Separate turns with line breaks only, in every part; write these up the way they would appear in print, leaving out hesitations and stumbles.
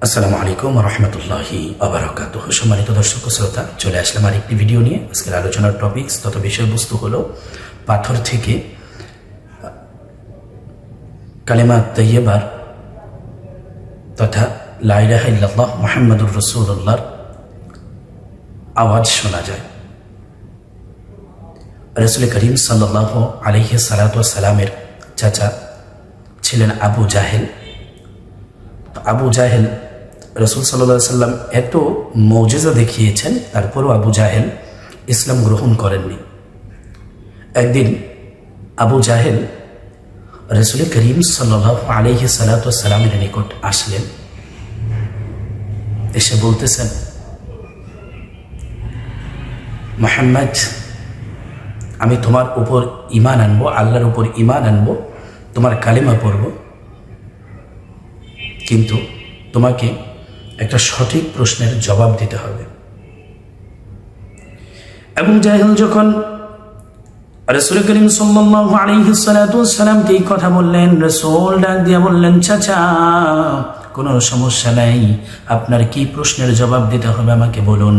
আসসালামু আলাইকুম রহমতুল্লাহি আবরাকাতুহু। সম্মানিত দর্শক ও শ্রোতা, চলে আসলাম আরেকটি ভিডিও নিয়ে। আজকের আলোচনার টপিকস তথা বিষয়বস্তু হলো পাথর থেকে কালিমা তাইয়্যিবার তথা লা ইলাহা ইল্লাল্লাহ মুহাম্মাদুর রাসূলুল্লাহর আওয়াজ শোনা যায়। রাসূল করিম সাল্লাল্লাহু আলাইহি সাল্লাতু ওয়াস সালামের চাচা ছিলেন আবু জাহেল। আবু জাহেল রাসূল সাল্লাল্লাহু আলাইহি সাল্লাম এত মুজিজা দেখিয়েছেন, তারপরও আবু জাহেল ইসলাম গ্রহণ করেননি। একদিন আবু জাহেল রাসূল করিম সাল্লাল্লাহু আলাইহি সাল্লাতু ওয়াস সালামের নিকট আসলেন। এসে বলতেছেন, মুহাম্মদ, আমি তোমার উপর ঈমান আনবো, আল্লাহর উপর ঈমান আনবো, তোমার কালেমা পড়ব, কিন্তু তোমাকে একটা সঠিক প্রশ্নের জবাব দিতে হবে। আবু জাহেল যখন রাসূল করিম সাল্লাল্লাহু আলাইহি সাল্লাতু ওয়াস সালামকে এই কথা বললেন, রাসূল ডাক দিয়ে বললেন, চাচা কোনো সমস্যা নাই, আপনার কি প্রশ্নের জবাব দিতে হবে আমাকে বলুন।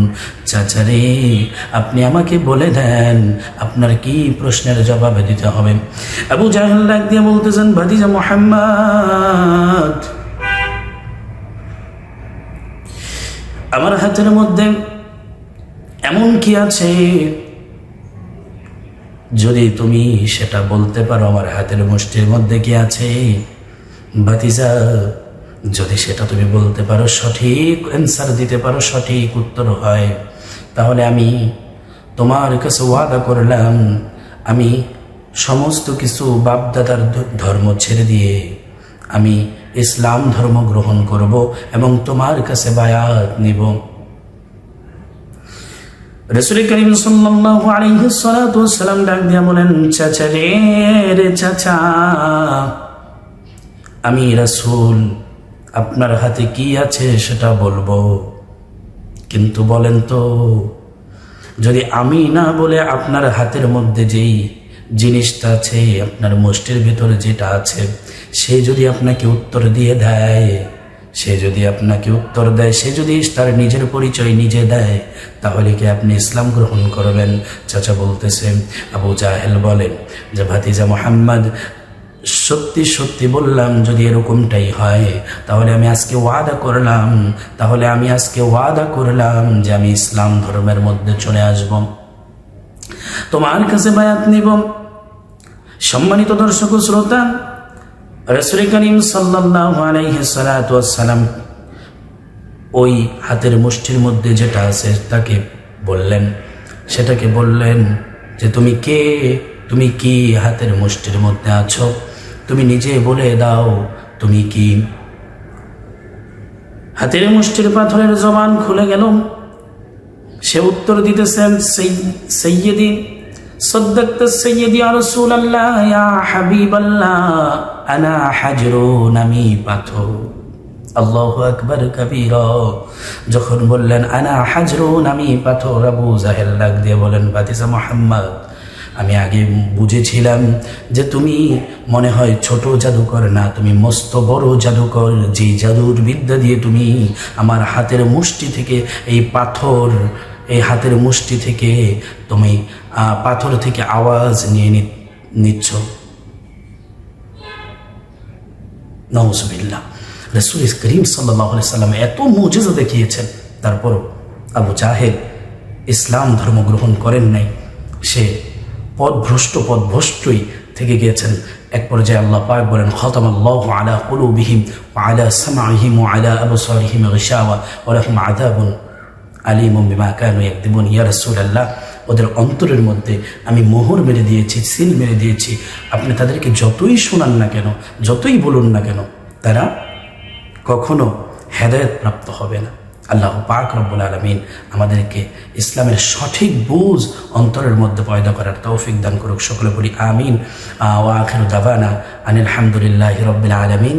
চাচা রে, আপনি আমাকে বলে দেন আপনার কি প্রশ্নের জবাব দিতে হবে। আবু জাহেল ডাক দিয়ে বলতেছেন, ভাতিজা মুহাম্মদ, আমার হাতের মধ্যে এমন কি আছে, যদি তুমি সেটা বলতে পারো আমার হাতের মুষ্টির মধ্যে কি আছে। ভাতিজা, যদি সেটা তুমি বলতে পারো, সঠিক অ্যান্সার দিতে পারো, সঠিক উত্তর হয়, তাহলে আমি তোমার কাছে ওয়াদা করলাম, আমি সমস্ত কিছু বাপদাদার ধর্ম ছেড়ে দিয়ে আমি ইসলাম ধর্ম গ্রহণ করব এবং তোমার কাছে বায়াত নিব। রাসূল করিম সাল্লাল্লাহু আলাইহি সাল্লাতু ওয়াস সালাম ডাক দিয়া বলেন, চাচা রে চাচা, আমি রাসূল আপনার হাতে কি আছে সেটা বলবো, কিন্তু বলেন তো, যদি আমি না বলে আপনার হাতের মধ্যে যেই জিনিসটা আছে, আপনার মুষ্টির ভিতরে যেটা আছে, সে যদি আপনাকে উত্তর দিয়ে দেয়, সে যদি আপনাকে উত্তর দেয়, সে যদি তার নিজের পরিচয় নিজে দেয়, তাহলে কি আপনি ইসলাম গ্রহণ করবেন? চাচা বলতেছেন, আবু জাহেল বলেন যে, ভাতিজা মুহাম্মদ, সত্যি সত্যি বললাম, যদি এরকমটাই হয় তাহলে আমি আজকে ওয়াদা করলাম যে আমি ইসলাম ধর্মের মধ্যে চলে আসব, তোমার কাছে বায়াত নিব। সম্মানিত দর্শক ও শ্রোতা, রাসূল করিম সাল্লাল্লাহু আলাইহি সাল্লাতু ওয়াস সালাম ওই হাতের মুষ্টির মধ্যে যেটা আছে তাকে বললেন, সেটাকে বললেন যে, তুমি কে, তুমি কি হাতের মুষ্টির মধ্যে আছো, তুমি নিজে বলে দাও তুমি কি। হাতের মুষ্টির পাথরের জবান খুলে গেল, সে উত্তর দিতেছেন, সাইয়্যিদি সাদ্দাকতা সাইয়্যিদি ইয়া রাসূলুল্লাহ ইয়া হাবিবাল্লাহ, আনা হাজরুন, আমি পাথর। আল্লাহু আকবার কবীরা। যখন বললেন আনা হাজরুন, আমি পাথর, আবু জাহেল ডাক দিয়ে বলেন, ভাতিজা মুহাম্মদ, আমি আগে বুঝেছিলাম যে তুমি মনে হয় ছোট জাদুকর না, তুমি মস্ত বড় জাদুকর, যে জাদুর বিদ্যা দিয়ে তুমি আমার হাতের মুষ্টি থেকে এই পাথর, এই হাতের মুষ্টি থেকে তুমি পাথর থেকে আওয়াজ নিয়ে নিচ্ছ। নাউজুবিল্লাহ। রাসূল করিম সাল্লাল্লাহু আলাইহি সাল্লাম এত মুজিজা দেখিয়েছেন, তারপরও আবু জাহেল ইসলাম ধর্ম গ্রহণ করেন নাই, সে পথভ্রষ্টই থেকে গিয়েছেন। এক পর্যায়ে আল্লাহ পাক বলেন, খতামাল্লাহু আলা কুলুবিহিম ওয়া আলা সামঈহিম ওয়া আলা আবসারিহিম গিশাওয়া ওয়া লাহুম আযাবুন আলীমুম বিমা কানু ইয়াকদিবুন। ইয়া রাসূলুল্লাহ, ওদের অন্তরের মধ্যে আমি মোহর মেরে দিয়েছি, সিল মেরে দিয়েছি, আপনি তাদেরকে যতই শোনান না কেন, যতই বলুন না কেন, তারা কখনো হেদায়েত প্রাপ্ত হবে না। আল্লাহ পাক রব্বুল আলামিন আমাদেরকে ইসলামের সঠিক বুঝ অন্তরের মধ্যে পয়দা করার তৌফিক দান করুক। সকলে বলি আমিন। ওয়া আখিরু দাওয়ানা আনিল হামদুলিল্লাহি রাব্বিল আলামিন।